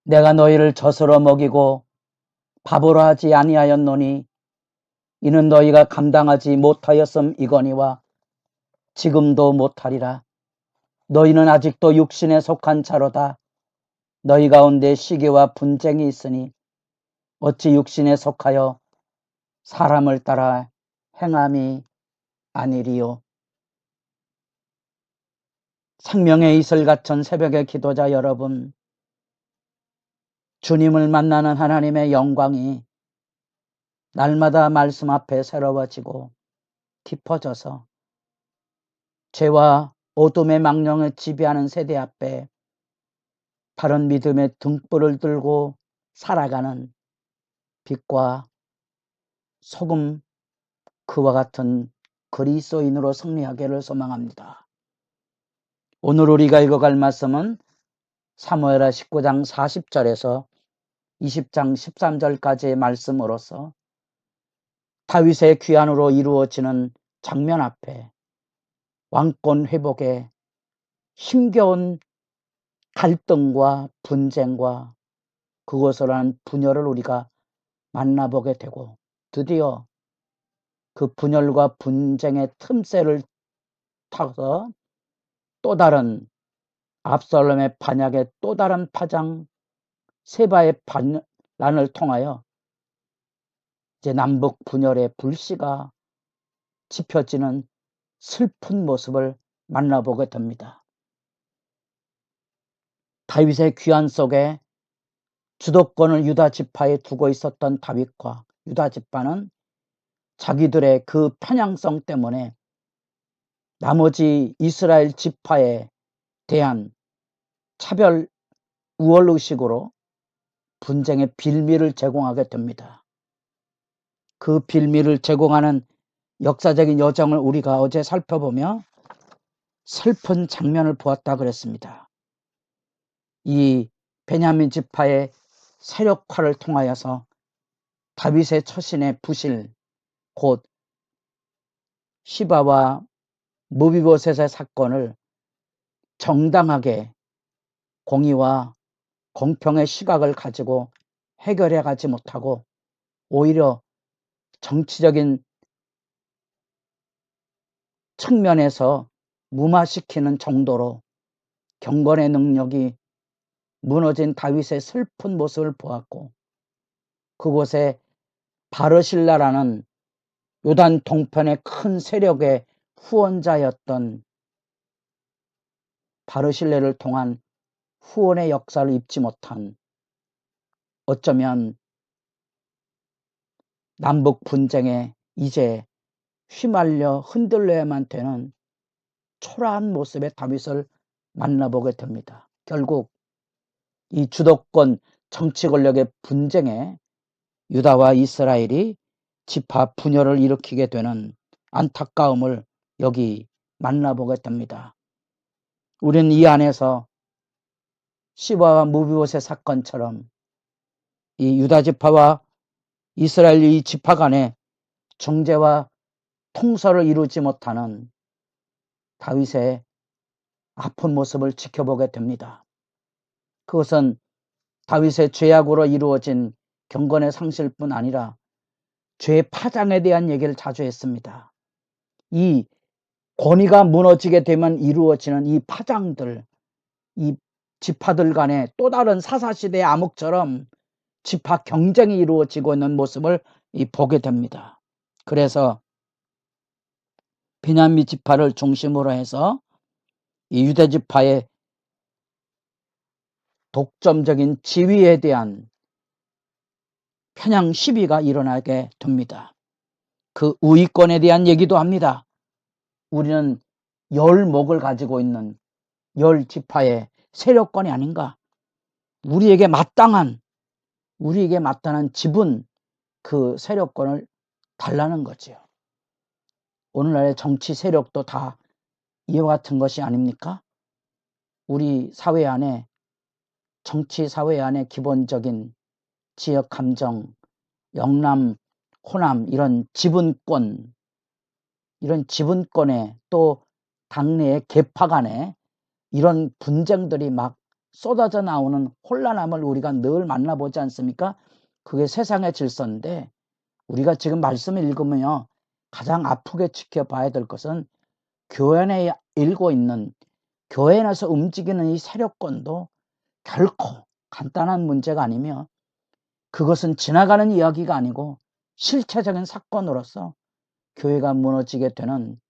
내가 너희를 젖으로 먹이고 밥으로 하지 아니하였노니 이는 너희가 감당하지 못하였음이거니와 지금도 못하리라. 너희는 아직도 육신에 속한 자로다. 너희 가운데 시기와 분쟁이 있으니 어찌 육신에 속하여 사람을 따라 행함이 아니리요. 생명의 이슬 같은 새벽의 기도자 여러분, 주님을 만나는 하나님의 영광이 날마다 말씀 앞에 새로워지고 깊어져서 죄와 어둠의 망령을 지배하는 세대 앞에 바른 믿음의 등불을 들고 살아가는 빛과 소금 그와 같은 그리스도인으로 승리하기를 소망합니다. 오늘 우리가 읽어갈 말씀은 사무엘하 19장 40절에서 20장 13절까지의 말씀으로서 다윗의 귀환으로 이루어지는 장면 앞에 왕권 회복의 힘겨운 갈등과 분쟁과 그것을 한 분열을 우리가 만나보게 되고 드디어 그 분열과 분쟁의 틈새를 타서 또 다른 압살롬의 반역의 또 다른 파장 세바의 반란을 통하여 이제 남북 분열의 불씨가 지펴지는 슬픈 모습을 만나보게 됩니다. 다윗의 귀환 속에 주도권을 유다 지파에 두고 있었던 다윗과 유다 지파는 자기들의 그 편향성 때문에 나머지 이스라엘 지파에 대한 차별 우월의식으로 분쟁의 빌미를 제공하게 됩니다. 그 빌미를 제공하는 역사적인 여정을 우리가 어제 살펴보며 슬픈 장면을 보았다 그랬습니다. 이 베냐민 지파의 세력화를 통하여서 다윗의 처신의 부실, 곧 시바와 무비보셋의 사건을 정당하게 공의와 공평의 시각을 가지고 해결해 가지 못하고 오히려 정치적인 측면에서 무마시키는 정도로 경건의 능력이 무너진 다윗의 슬픈 모습을 보았고, 그곳에 바르실라라는 요단 동편의 큰 세력의 후원자였던 바르실레를 통한 후원의 역사를 입지 못한, 어쩌면 남북 분쟁에 이제 휘말려 흔들려야만 되는 초라한 모습의 다윗을 만나보게 됩니다. 결국 이 주도권 정치 권력의 분쟁에 유다와 이스라엘이 지파 분열을 일으키게 되는 안타까움을 여기 만나보게 됩니다. 우리는 이 안에서 시바와 무비보셋 사건처럼 이 유다 지파와 이스라엘 이 지파 간의 중재와 통솔을 이루지 못하는 다윗의 아픈 모습을 지켜보게 됩니다. 그것은 다윗의 죄악으로 이루어진 경건의 상실뿐 아니라 죄의 파장에 대한 얘기를 자주 했습니다. 이 권위가 무너지게 되면 이루어지는 이 파장들, 이 지파들 간의 또 다른 사사시대의 암흑처럼 지파 경쟁이 이루어지고 있는 모습을 보게 됩니다. 그래서 베냐민 지파를 중심으로 해서 이 유대 지파의 독점적인 지위에 대한 편향 시비가 일어나게 됩니다. 그 우위권에 대한 얘기도 합니다. 우리는 열 목을 가지고 있는 열 지파의 세력권이 아닌가. 우리에게 마땅한 지분, 그 세력권을 달라는 거죠. 오늘날의 정치 세력도 다 이와 같은 것이 아닙니까? 우리 사회 안에, 정치 사회 안에 기본적인 지역 감정, 영남, 호남 이런 지분권에 또 당내의 계파 간에 이런 분쟁들이 막 쏟아져 나오는 혼란함을 우리가 늘 만나보지 않습니까? 그게 세상의 질서인데 우리가 지금 말씀을 읽으면요. 가장 아프게 지켜봐야 될 것은 교회 안에 일고 있는 교회 안에서 움직이는 이 세력권도 결코 간단한 문제가 아니며 그것은 지나가는 이야기가 아니고 실체적인 사건으로서 교회가 무너지게 되는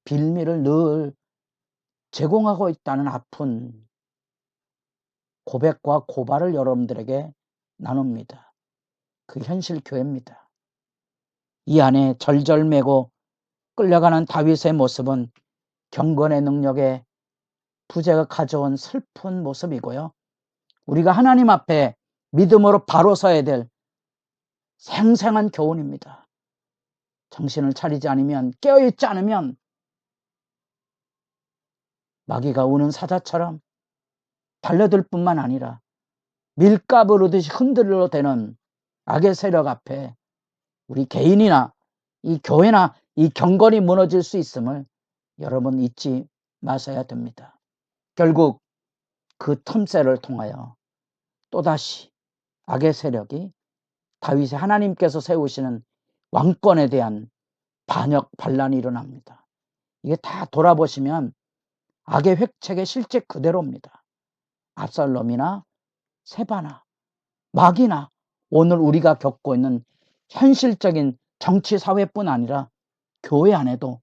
빌미를 늘 제공하고 있다는 아픈 고백과 고발을 여러분들에게 나눕니다. 그 현실 교회입니다. 이 안에 절절매고 끌려가는 다윗의 모습은 경건의 능력에 부재가 가져온 슬픈 모습이고요. 우리가 하나님 앞에 믿음으로 바로 서야 될 생생한 교훈입니다. 정신을 차리지 않으면, 깨어있지 않으면 마귀가 우는 사자처럼 달려들 뿐만 아니라 밀가루 오르듯이 흔들려 대는 악의 세력 앞에 우리 개인이나 이 교회나 이 경건이 무너질 수 있음을 여러분 잊지 마셔야 됩니다. 결국 그 틈새를 통하여 또다시 악의 세력이 다윗의 하나님께서 세우시는 왕권에 대한 반역 반란이 일어납니다. 이게 다 돌아보시면 악의 획책의 실제 그대로입니다. 압살롬이나 세바나 마귀나 오늘 우리가 겪고 있는 현실적인 정치 사회뿐 아니라 교회 안에도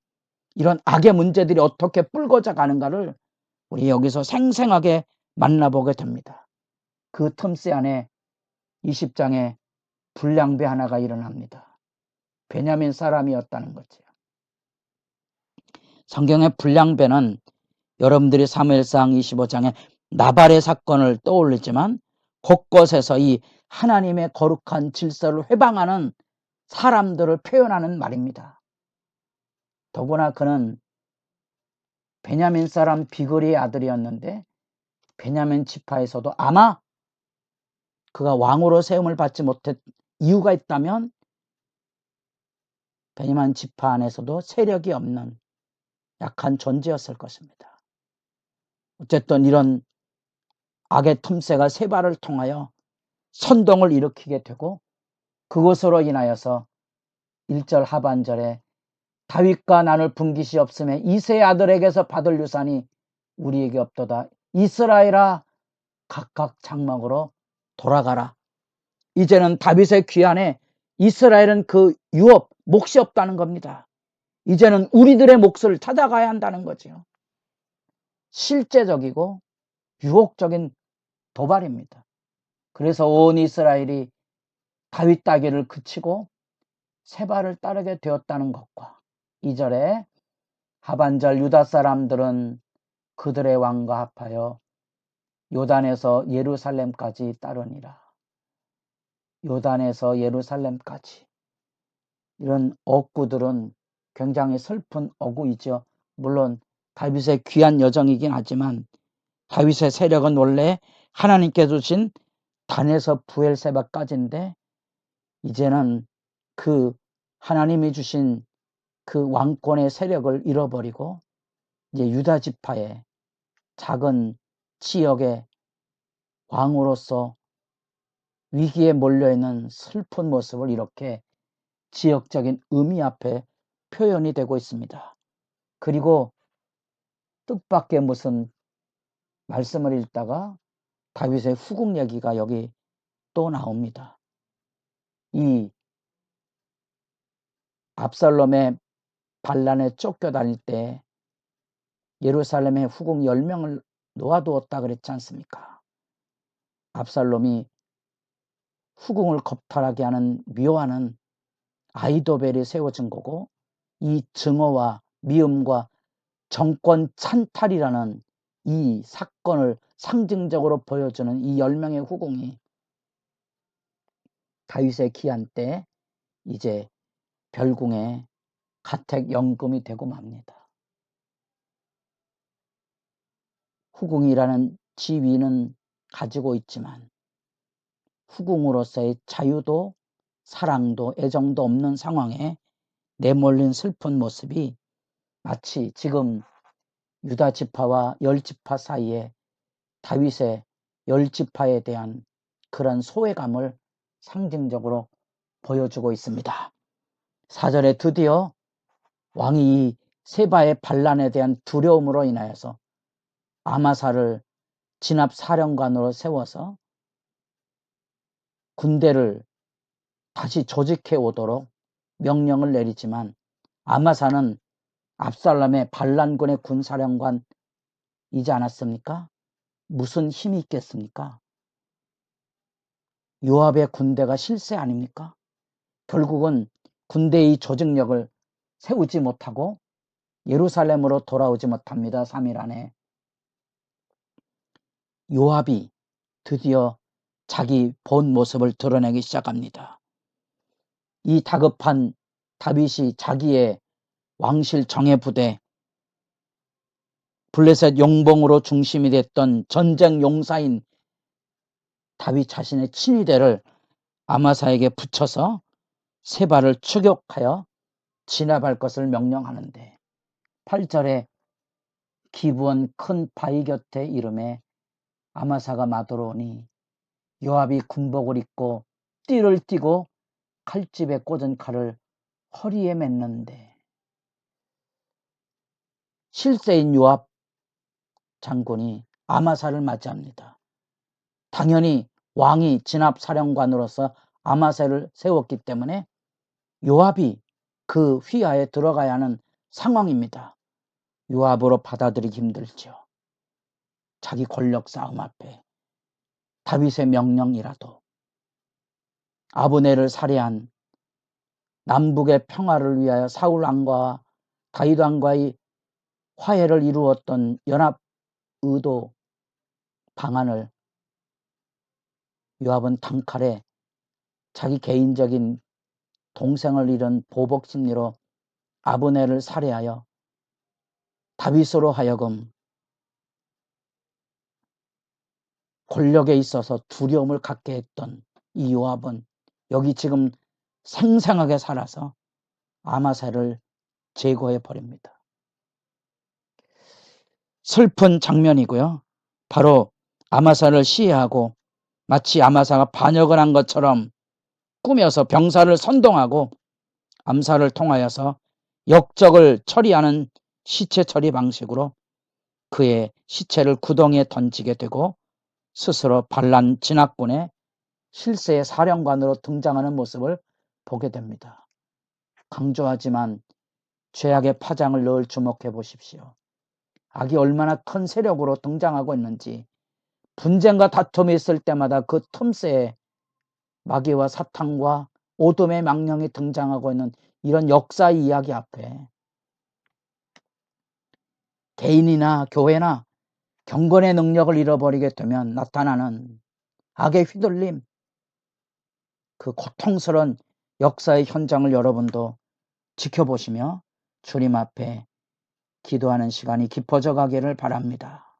이런 악의 문제들이 어떻게 불거져 가는가를 우리 여기서 생생하게 만나보게 됩니다. 그 틈새 안에 20장에 불량배 하나가 일어납니다. 베냐민 사람이었다는 거죠. 성경의 불량배는 여러분들이 사무엘상 25장에 나발의 사건을 떠올리지만 곳곳에서 이 하나님의 거룩한 질서를 회방하는 사람들을 표현하는 말입니다. 더구나 그는 베냐민 사람 비그리의 아들이었는데 베냐민 지파에서도 아마 그가 왕으로 세움을 받지 못했 이유가 있다면 베냐민 지파 안에서도 세력이 없는 약한 존재였을 것입니다. 어쨌든 이런 악의 틈새가 세바를 통하여 선동을 일으키게 되고 그것으로 인하여서 1절 하반절에 다윗과 나눌 분깃이 없음에 이새의 아들에게서 받을 유산이 우리에게 없도다. 이스라엘아 각각 장막으로 돌아가라. 이제는 다윗의 귀 안에 이스라엘은 그 유업, 몫이 없다는 겁니다. 이제는 우리들의 몫을 찾아가야 한다는 거죠. 실제적이고 유혹적인 도발입니다. 그래서 온 이스라엘이 다윗 따귀를 그치고 세바를 따르게 되었다는 것과 2절에 하반절 유다 사람들은 그들의 왕과 합하여 요단에서 예루살렘까지 따르니라. 요단에서 예루살렘까지. 이런 어구들은 굉장히 슬픈 어구이죠. 물론 다윗의 귀한 여정이긴 하지만 다윗의 세력은 원래 하나님께 주신 단에서 부엘세바까지인데 이제는 그 하나님이 주신 그 왕권의 세력을 잃어버리고 이제 유다 지파의 작은 지역의 왕으로서 위기에 몰려있는 슬픈 모습을 이렇게 지역적인 의미 앞에 표현이 되고 있습니다. 그리고 뜻밖의 무슨 말씀을 읽다가 다윗의 후궁 얘기가 여기 또 나옵니다. 이 압살롬의 반란에 쫓겨다닐 때 예루살렘의 후궁 10명을 놓아두었다 그랬지 않습니까? 압살롬이 후궁을 겁탈하게 하는 묘하는 아이도벨이 세워진 거고 이 증오와 미움과 정권 찬탈이라는 이 사건을 상징적으로 보여주는 이 10명의 후궁이 다윗의 기한 때 이제 별궁의 가택연금이 되고 맙니다. 후궁이라는 지위는 가지고 있지만 후궁으로서의 자유도 사랑도 애정도 없는 상황에 내몰린 슬픈 모습이 마치 지금 유다 지파와 열 지파 사이에 다윗의 열지파에 대한 그런 소외감을 상징적으로 보여주고 있습니다. 4절에 드디어 왕이 이 세바의 반란에 대한 두려움으로 인하여서 아마사를 진압사령관으로 세워서 군대를 다시 조직해 오도록 명령을 내리지만 아마사는 압살롬의 반란군의 군사령관이지 않았습니까? 무슨 힘이 있겠습니까? 요압의 군대가 실세 아닙니까? 결국은 군대의 조직력을 세우지 못하고 예루살렘으로 돌아오지 못합니다. 3일 안에. 요압이 드디어 자기 본 모습을 드러내기 시작합니다. 이 다급한 다윗이 자기의 왕실 정예부대 블레셋 용봉으로 중심이 됐던 전쟁 용사인 다윗 자신의 친위대를 아마사에게 붙여서 세바를 추격하여 진압할 것을 명령하는데 8절에 기브온 큰 바위 곁에 이름에 아마사가 마들어오니 요압이 군복을 입고 띠를 띠고 칼집에 꽂은 칼을 허리에 맸는데 실세인 요압 장군이 아마사를 맞이합니다. 당연히 왕이 진압사령관으로서 아마사를 세웠기 때문에 요압이 그 휘하에 들어가야 하는 상황입니다. 요압으로 받아들이기 힘들죠. 자기 권력 싸움 앞에 다윗의 명령이라도 아브넬을 살해한 남북의 평화를 위하여 사울 왕과 다윗 왕과의 화해를 이루었던 연합 의도 방안을 요압은 단칼에 자기 개인적인 동생을 잃은 보복 심리로 아브넬을 살해하여 다윗으로 하여금 권력에 있어서 두려움을 갖게 했던 이 요압은 여기 지금 생생하게 살아서 아마사를 제거해 버립니다. 슬픈 장면이고요. 바로 아마사를 시해하고 마치 아마사가 반역을 한 것처럼 꾸며서 병사를 선동하고 암살을 통하여서 역적을 처리하는 시체 처리 방식으로 그의 시체를 구덩이에 던지게 되고 스스로 반란 진압군의 실세의 사령관으로 등장하는 모습을 보게 됩니다. 강조하지만 죄악의 파장을 늘 주목해 보십시오. 악이 얼마나 큰 세력으로 등장하고 있는지 분쟁과 다툼이 있을 때마다 그 틈새에 마귀와 사탄과 오둠의 망령이 등장하고 있는 이런 역사의 이야기 앞에 개인이나 교회나 경건의 능력을 잃어버리게 되면 나타나는 악의 휘둘림, 그 고통스러운 역사의 현장을 여러분도 지켜보시며 주님 앞에 기도하는 시간이 깊어져 가기를 바랍니다.